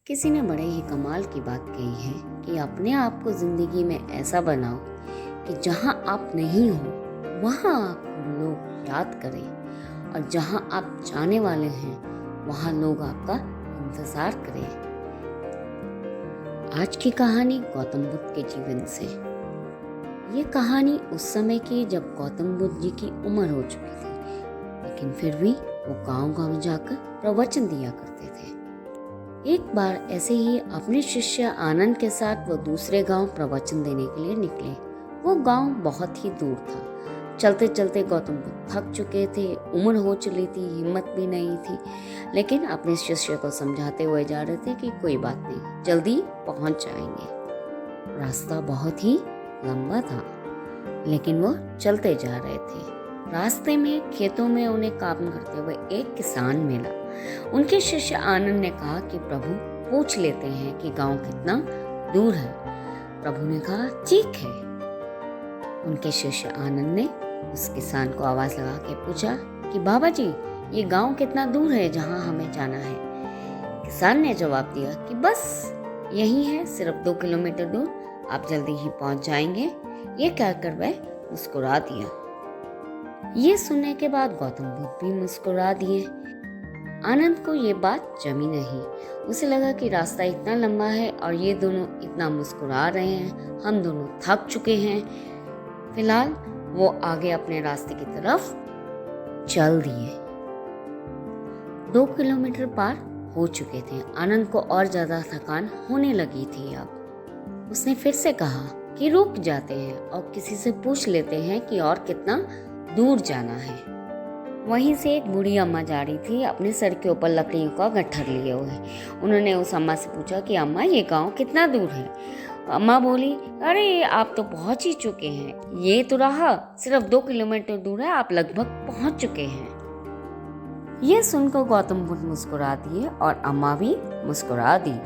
किसी ने बड़े ही कमाल की बात कही है कि अपने आप को जिंदगी में ऐसा बनाओ कि जहां आप नहीं हो वहां आपको लोग याद करें और जहां आप जाने वाले हैं वहां लोग आपका इंतजार करें। आज की कहानी गौतम बुद्ध के जीवन से। ये कहानी उस समय की जब गौतम बुद्ध जी की उम्र हो चुकी थी, लेकिन फिर भी वो गांव-गांव जाकर प्रवचन दिया करते थे। एक बार ऐसे ही अपने शिष्य आनंद के साथ वो दूसरे गांव प्रवचन देने के लिए निकले। वो गांव बहुत ही दूर था। चलते चलते गौतम बुद्ध थक चुके थे, उम्र हो चली थी, हिम्मत भी नहीं थी, लेकिन अपने शिष्य को समझाते हुए जा रहे थे कि कोई बात नहीं, जल्दी पहुंच जाएंगे। रास्ता बहुत ही लंबा था, लेकिन वो चलते जा रहे थे। रास्ते में खेतों में उन्हें काम करते हुए एक किसान मिला। उनके शिष्य आनंद ने कहा कि प्रभु पूछ लेते हैं कि गांव कितना दूर है। प्रभु ने कहा ठीक है। उनके शिष्य आनंद ने उस किसान को आवाज लगा के पूछा कि बाबा जी, ये गांव कितना दूर है जहां हमें जाना है। किसान ने जवाब दिया कि बस यही है, सिर्फ 2 किलोमीटर दूर, आप जल्दी ही पहुंच जाएंगे। ये कहकर वह मुस्कुरा दिया। ये सुनने के बाद गौतम बुद्ध भी मुस्कुरा दिए। आनंद को ये बात जमी नहीं। उसे लगा कि रास्ता इतना लंबा है और ये दोनों इतना मुस्कुरा रहे हैं, हम दोनों थक चुके हैं। फिलहाल वो आगे अपने रास्ते की तरफ चल दिए। 2 किलोमीटर पार हो चुके थे। आनंद को और ज्यादा थकान होने लगी थी। अब उसने फिर से कहा कि रुक जाते हैं और किसी से पूछ लेते हैं कि और कितना दूर जाना है। वहीं से एक बूढ़ी अम्मा जा रही थी, अपने सर के ऊपर लकड़ियों का गट्ठर लिए हुए। उन्होंने उस अम्मा से पूछा कि अम्मा, ये गांव कितना दूर है। अम्मा बोली, अरे आप तो पहुंच ही चुके हैं, ये तो रहा सिर्फ 2 किलोमीटर दूर है, आप लगभग पहुंच चुके हैं। ये सुनकर गौतम बुद्ध मुस्कुरा दिए और अम्मा भी मुस्कुरा दी।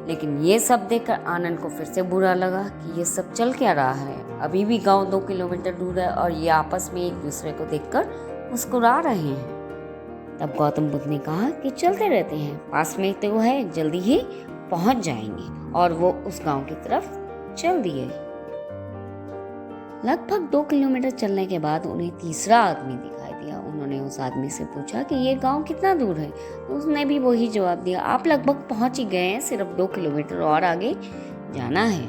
लेकिन ये सब देखकर आनंद को फिर से बुरा लगा कि ये सब चल क्या रहा है। अभी भी गांव 2 किलोमीटर दूर है और ये आपस में एक दूसरे को देखकर मुस्कुरा रहे हैं। तब गौतम बुद्ध ने कहा कि चलते रहते हैं, पास में तो है, जल्दी ही पहुंच जाएंगे। और वो उस गांव की तरफ चल दिए। लगभग 2 किलोमीटर चलने के बाद उन्हें तीसरा आदमी दिखाई दिया। उन्होंने उस आदमी से पूछा कि ये गांव कितना दूर है। तो उसने भी वही जवाब दिया, आप लगभग पहुंच ही गए हैं, सिर्फ 2 किलोमीटर और आगे जाना है,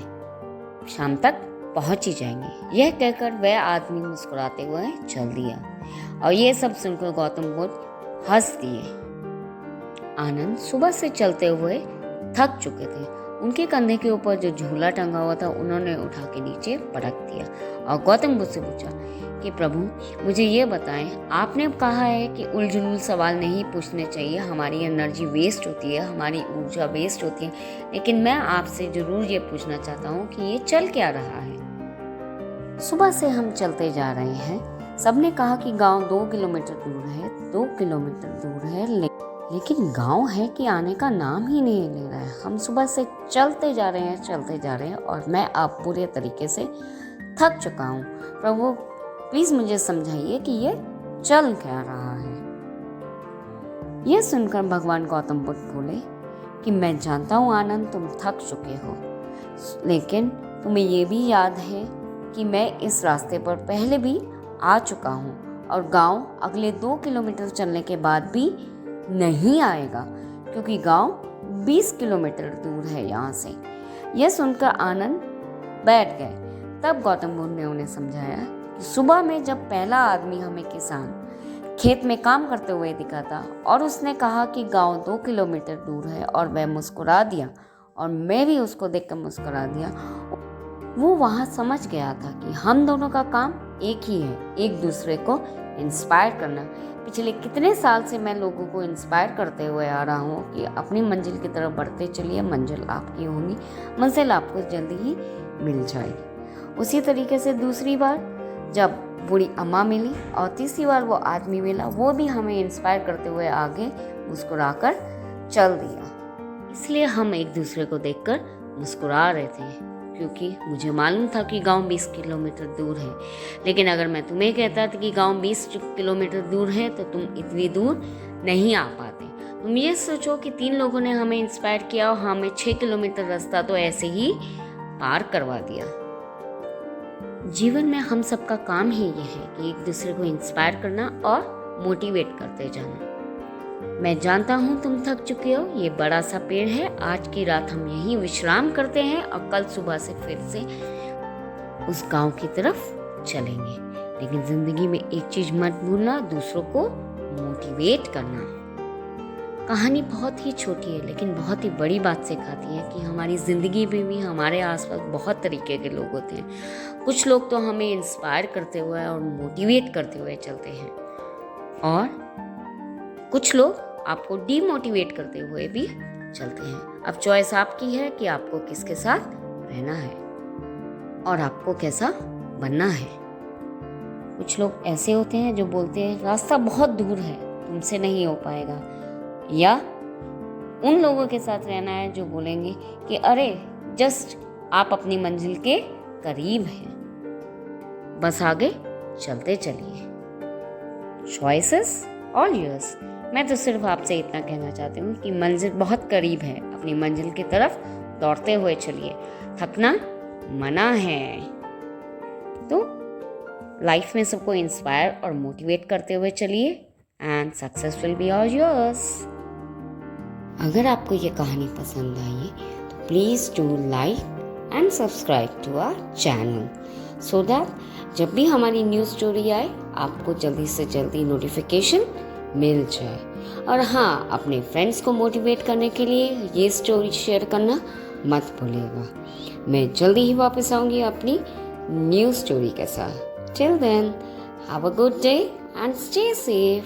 शाम तक पहुंच ही जाएंगे। यह कहकर वह आदमी मुस्कुराते हुए चल दिया। और ये सब सुनकर गौतम बुद्ध हंस दिए। आनंद सुबह से चलते हुए थक चुके थे। उनके कंधे के ऊपर जो झूला टंगा हुआ था उन्होंने उठा के नीचे पटक दिया और गौतम बुद्ध से पूछा कि प्रभु मुझे ये बताएं, आपने कहा है कि उलझुल सवाल नहीं पूछने चाहिए, हमारी एनर्जी वेस्ट होती है, हमारी ऊर्जा वेस्ट होती है, लेकिन मैं आपसे जरूर ये पूछना चाहता हूँ कि ये चल क्या रहा है। सुबह से हम चलते जा रहे हैं, सबने कहा कि गांव 2 किलोमीटर दूर है, 2 किलोमीटर दूर है, लेकिन गांव है कि आने का नाम ही नहीं ले रहा है। हम सुबह से चलते जा रहे हैं और मैं अब पूरे तरीके से थक चुका हूँ। प्रभु प्लीज मुझे समझाइए कि ये चल क्या रहा है। यह सुनकर भगवान गौतम बुद्ध बोले कि मैं जानता हूँ आनंद, तुम थक चुके हो, लेकिन तुम्हें ये भी याद है कि मैं इस रास्ते पर पहले भी आ चुका हूँ और गांव अगले 2 किलोमीटर चलने के बाद भी नहीं आएगा, क्योंकि गांव 20 किलोमीटर दूर है यहाँ से। यह सुनकर आनंद बैठ गए। तब गौतम बुद्ध ने उन्हें समझाया कि सुबह में जब पहला आदमी हमें किसान खेत में काम करते हुए दिखा था और उसने कहा कि गांव 2 किलोमीटर दूर है और वह मुस्कुरा दिया और मैं भी उसको देखकर मुस्कुरा दिया, वो वहाँ समझ गया था कि हम दोनों का काम एक ही है, एक दूसरे को इंस्पायर करना। पिछले कितने साल से मैं लोगों को इंस्पायर करते हुए आ रहा हूँ कि अपनी मंजिल की तरफ बढ़ते चलिए, मंजिल आपकी होगी, मंजिल आपको जल्दी ही मिल जाएगी। उसी तरीके से दूसरी बार जब बूढ़ी अम्मा मिली और तीसरी बार वो आदमी मिला, वो भी हमें इंस्पायर करते हुए आगे मुस्कुराकर चल दिया। इसलिए हम एक दूसरे को देखकर मुस्कुरा रहे थे, क्योंकि मुझे मालूम था कि गांव 20 किलोमीटर दूर है। लेकिन अगर मैं तुम्हें कहता था कि गांव 20 किलोमीटर दूर है तो तुम इतनी दूर नहीं आ पाते। तुम ये सोचो कि 3 लोगों ने हमें इंस्पायर किया और हमें 6 किलोमीटर रास्ता तो ऐसे ही पार करवा दिया। जीवन में हम सबका काम ही ये है कि एक दूसरे को इंस्पायर करना और मोटिवेट करते जाना। मैं जानता हूँ तुम थक चुके हो, ये बड़ा सा पेड़ है, आज की रात हम यहीं विश्राम करते हैं और कल सुबह से फिर से उस गांव की तरफ चलेंगे। लेकिन जिंदगी में एक चीज मत भूलना, दूसरों को मोटिवेट करना। कहानी बहुत ही छोटी है लेकिन बहुत ही बड़ी बात सिखाती है कि हमारी ज़िंदगी में भी हमारे आसपास बहुत तरीके के लोग होते हैं। कुछ लोग तो हमें इंस्पायर करते हुए और मोटिवेट करते हुए चलते हैं और कुछ लोग आपको डीमोटिवेट करते हुए भी चलते हैं। अब चॉइस आपकी है कि आपको किसके साथ रहना है और आपको कैसा बनना है। कुछ लोग ऐसे होते हैं जो बोलते हैं रास्ता बहुत दूर है, तुमसे नहीं हो पाएगा, या उन लोगों के साथ रहना है जो बोलेंगे कि अरे जस्ट आप अपनी मंजिल के करीब हैं, बस आगे चलते चलिए। Choices all yours. मैं तो सिर्फ आपसे इतना कहना चाहती हूँ कि मंजिल बहुत करीब है, अपनी मंजिल की तरफ दौड़ते हुए चलिए, थकना मना है। तो लाइफ में सबको इंस्पायर और मोटिवेट करते हुए चलिए and success will be all yours. अगर आपको ये कहानी पसंद आई तो please do like and subscribe to our channel so that जब भी हमारी न्यू स्टोरी आए आपको जल्दी से जल्दी नोटिफिकेशन मिल जाए। और हाँ, अपने फ्रेंड्स को मोटिवेट करने के लिए ये स्टोरी शेयर करना मत भूलिएगा। मैं जल्दी ही वापस आऊँगी अपनी न्यू स्टोरी के साथ। Till then, have a good day and stay safe.